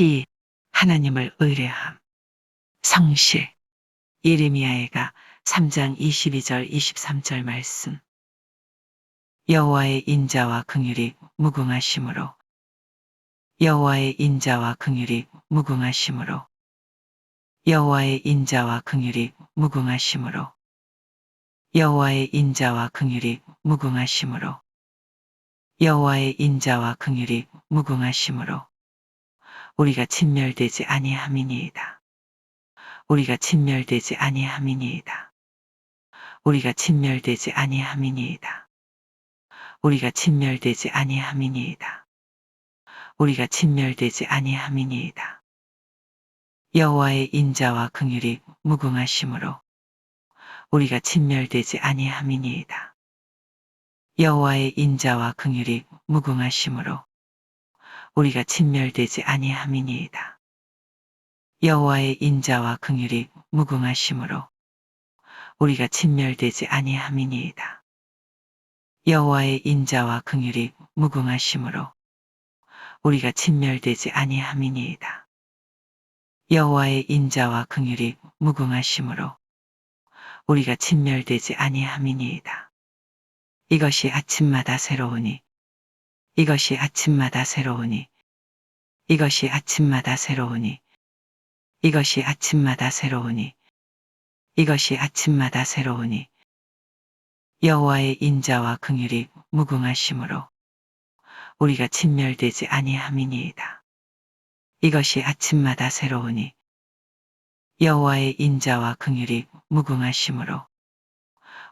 시 하나님을 의뢰함. 성실 예레미야애가 3장 22절 23절 말씀. 여호와의 인자와 긍휼이 무궁하심으로 여호와의 인자와 긍휼이 무궁하심으로 여호와의 인자와 긍휼이 무궁하심으로 여호와의 인자와 긍휼이 무궁하심으로 여호와의 인자와 긍휼이 무궁하심으로 우리가 진멸되지 아니함이니이다. 우리가 진멸되지 아니함이니이다. 우리가 진멸되지 아니함이니이다. 우리가 진멸되지 아니함이니이다. 우리가 진멸되지 아니함이니이다. 여호와의 인자와 긍휼이 무궁하심으로 우리가 진멸되지 아니함이니이다. 여호와의 인자와 긍휼이 무궁하심으로 우리가 진멸되지 아니함이니이다. 여호와의 인자와 긍휼이 무궁하심으로 우리가 진멸되지 아니함이니이다. 여호와의 인자와 긍휼이 무궁하심으로 우리가 진멸되지 아니함이니이다. 여호와의 인자와 긍휼이 무궁하심으로 우리가 진멸되지 아니함이니이다. 이것이 아침마다 새로우니 이것이 아침마다 새로우니 이것이 아침마다 새로우니 이것이 아침마다 새로우니 이것이 아침마다 새로우니 여호와의 인자와 긍휼이 무궁하심으로 우리가 진멸되지 아니함이니이다. 이것이 아침마다 새로우니 여호와의 인자와 긍휼이 무궁하심으로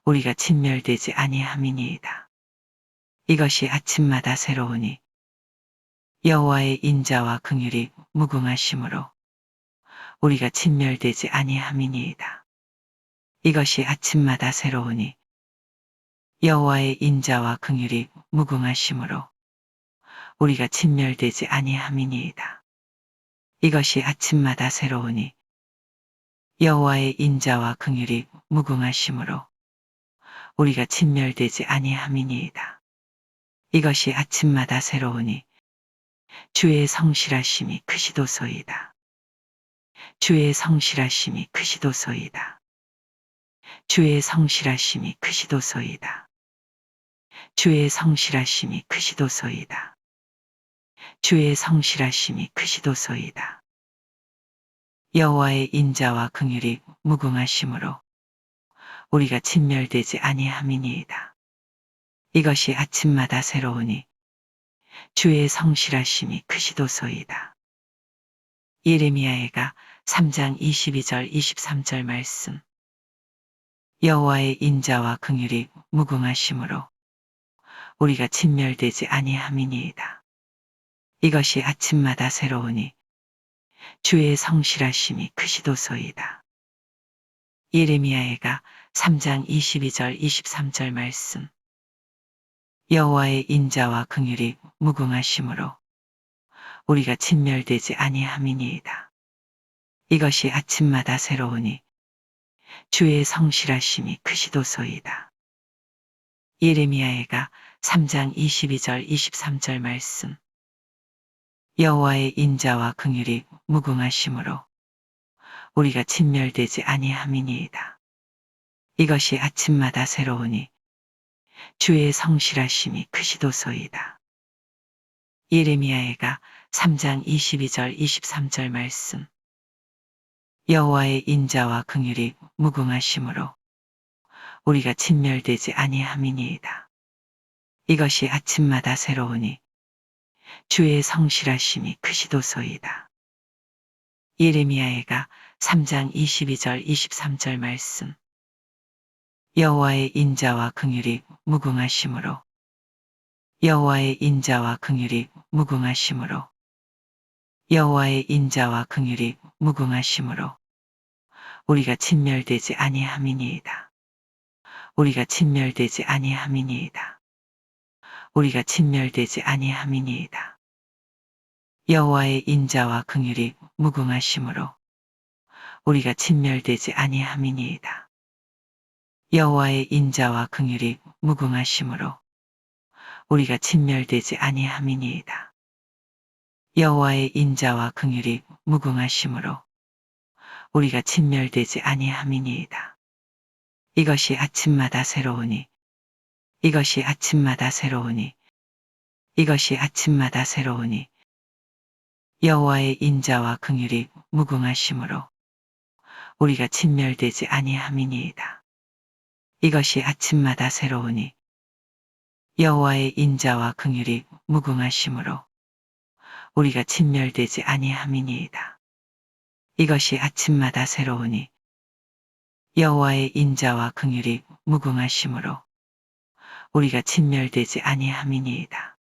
우리가 진멸되지 아니함이니이다. 이것이 아침마다 새로우니 여호와의 인자와 긍휼이 무궁하심으로 우리가 진멸되지 아니함이니이다. 이것이 아침마다 새로우니 여호와의 인자와 긍휼이 무궁하심으로 우리가 진멸되지 아니함이니이다. 이것이 아침마다 새로우니 여호와의 인자와 긍휼이 무궁하심으로 우리가 진멸되지 아니함이니이다. 이것이 아침마다 새로우니 주의 성실하심이 크시도소이다. 주의 성실하심이 크시도소이다. 주의 성실하심이 크시도소이다. 주의 성실하심이 크시도소이다. 주의 성실하심이 크시도소이다. 여호와의 인자와 긍휼이 무궁하심으로 우리가 진멸되지 아니함이니이다. 이것이 아침마다 새로우니 주의 성실하심이 크시도소이다. 예레미야애가 3장 22절 23절 말씀. 여호와의 인자와 긍휼이 무궁하심으로 우리가 진멸되지 아니함이니이다. 이것이 아침마다 새로우니 주의 성실하심이 크시도소이다. 예레미야애가 3장 22절 23절 말씀. 여호와의 인자와 긍휼이 무궁하심으로 우리가 진멸되지 아니함이니이다. 이것이 아침마다 새로우니 주의 성실하심이 크시도소이다. 예레미야애가 3장 22절 23절 말씀. 여호와의 인자와 긍휼이 무궁하심으로 우리가 진멸되지 아니함이니이다. 이것이 아침마다 새로우니 주의 성실하심이 크시도소이다. 예레미야애가 3장 22절 23절 말씀. 여호와의 인자와 긍휼이 무궁하심으로 우리가 진멸되지 아니함이니이다. 이것이 아침마다 새로우니 주의 성실하심이 크시도소이다. 예레미야애가 3장 22절 23절 말씀. 여호와의 인자와 긍휼이 무궁하심으로 여호와의 인자와 긍휼이 무궁하심으로 여호와의 인자와 긍휼이 무궁하심으로 우리가 진멸되지 아니함이니이다. 우리가 진멸되지 아니함이니이다. 우리가 진멸되지 아니함이니이다. 여호와의 인자와 긍휼이 무궁하심으로 우리가 진멸되지 아니함이니이다. 여호와의 인자와 긍휼이 무궁하심으로 우리가 진멸되지 아니함이니이다. 여호와의 인자와 긍휼이 무궁하심으로 우리가 진멸되지 아니함이니이다. 이것이 아침마다 새로우니 이것이 아침마다 새로우니 이것이 아침마다 새로우니 여호와의 인자와 긍휼이 무궁하심으로 우리가 진멸되지 아니함이니이다. 이것이 아침마다 새로우니 여호와의 인자와 긍휼이 무궁하심으로 우리가 진멸되지 아니함이니이다. 이것이 아침마다 새로우니 여호와의 인자와 긍휼이 무궁하심으로 우리가 진멸되지 아니함이니이다.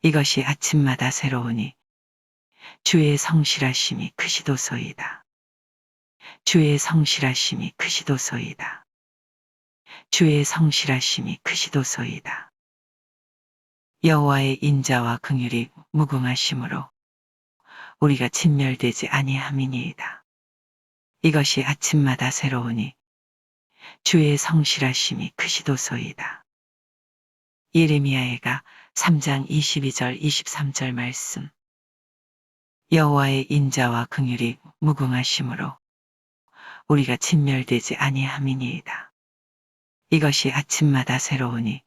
이것이 아침마다 새로우니 주의 성실하심이 크시도소이다. 주의 성실하심이 크시도소이다. 주의 성실하심이 크시도소이다. 여호와의 인자와 긍휼이 무궁하심으로 우리가 진멸되지 아니함이니이다. 이것이 아침마다 새로우니 주의 성실하심이 크시도소이다. 예레미야애가 3장 22절 23절 말씀. 여호와의 인자와 긍휼이 무궁하심으로 우리가 진멸되지 아니함이니이다. 이것이 아침마다 새로우니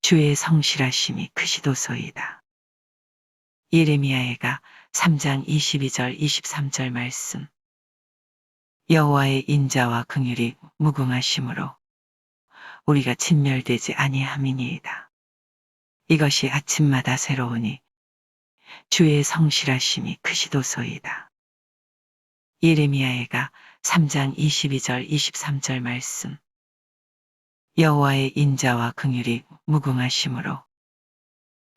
주의 성실하심이 크시도소이다. 예레미야애가 3장 22절 23절 말씀. 여호와의 인자와 긍휼이 무궁하심으로 우리가 진멸되지 아니함이니이다. 이것이 아침마다 새로우니 주의 성실하심이 크시도소이다. 예레미야애가 3장 22절 23절 말씀. 여호와의 인자와 긍휼이 무궁하심으로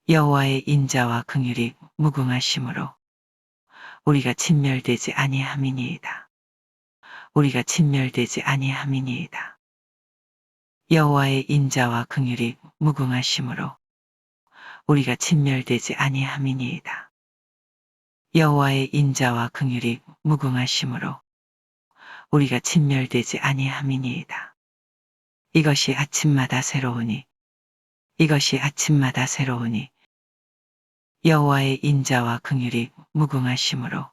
여호와의 인자와 긍휼이 무궁하심으로 우리가 진멸되지 아니함이니이다. 우리가 진멸되지 아니함이니이다. 여호와의 인자와 긍휼이 무궁하심으로 우리가 진멸되지 아니함이니이다. 여호와의 인자와 긍휼이 무궁하심으로 우리가 진멸되지 아니함이니이다. 이것이 아침마다 새로우니 이것이 아침마다 새로우니 여호와의 인자와 긍휼이 무궁하심으로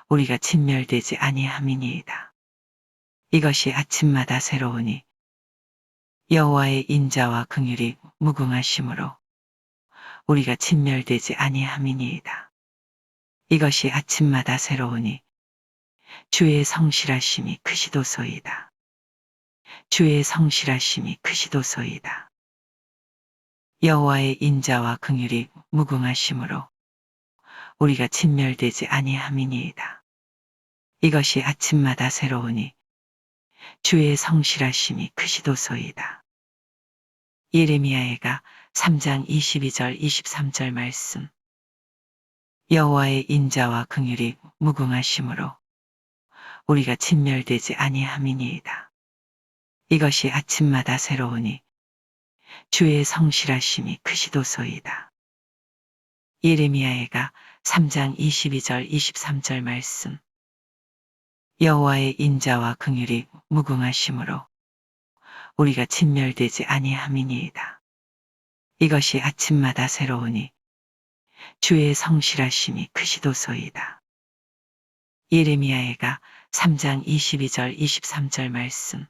우리가 진멸되지 아니함이니이다. 이것이 아침마다 새로우니 여호와의 인자와 긍휼이 무궁하심으로 우리가 진멸되지 아니함이니이다. 이것이 아침마다 새로우니 주의 성실하심이 크시도소이다. 주의 성실하심이 크시도소이다. 여호와의 인자와 긍휼이 무궁하심으로 우리가 진멸되지 아니함이니이다. 이것이 아침마다 새로우니 주의 성실하심이 크시도소이다. 예레미야애가 3장 22절 23절 말씀. 여호와의 인자와 긍휼이 무궁하심으로 우리가 진멸되지 아니함이니이다. 이것이 아침마다 새로우니 주의 성실하심이 크시도소이다. 예레미야애가 3장 22절 23절 말씀. 여호와의 인자와 긍휼이 무궁하심으로 우리가 진멸되지 아니함이니이다. 이것이 아침마다 새로우니 주의 성실하심이 크시도소이다. 예레미야애가 3장 22절 23절 말씀.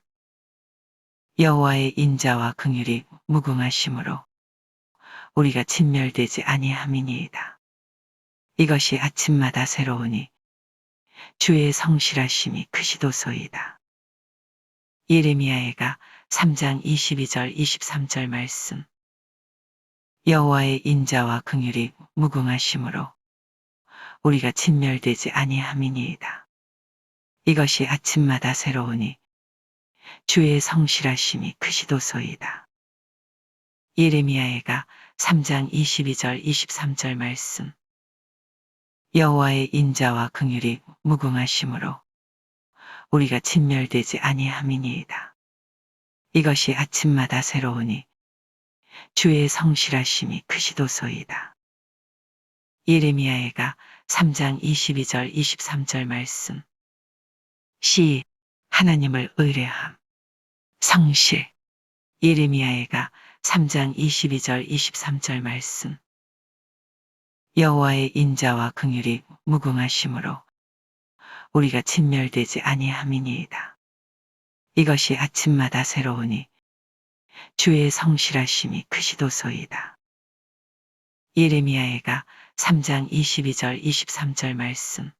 여호와의 인자와 긍휼이 무궁하심으로 우리가 진멸되지 아니함이니이다. 이것이 아침마다 새로우니 주의 성실하심이 크시도소이다. 예레미야애가 3장 22절 23절 말씀. 여호와의 인자와 긍휼이 무궁하심으로 우리가 진멸되지 아니함이니이다. 이것이 아침마다 새로우니 주의 성실하심이 크시도소이다. 예레미야애가 3장 22절 23절 말씀. 여호와의 인자와 긍휼이 무궁하심으로 우리가 진멸되지 아니함이니이다. 이것이 아침마다 새로우니 주의 성실하심이 크시도소이다. 예레미야애가 3장 22절 23절 말씀. 시 하나님을 의뢰함. 성실. 예레미야애가 3장 22절 23절 말씀. 여호와의 인자와 긍휼이 무궁하심으로 우리가 진멸되지 아니함이니이다. 이것이 아침마다 새로우니 주의 성실하심이 크시도소이다. 예레미야애가 3장 22절 23절 말씀.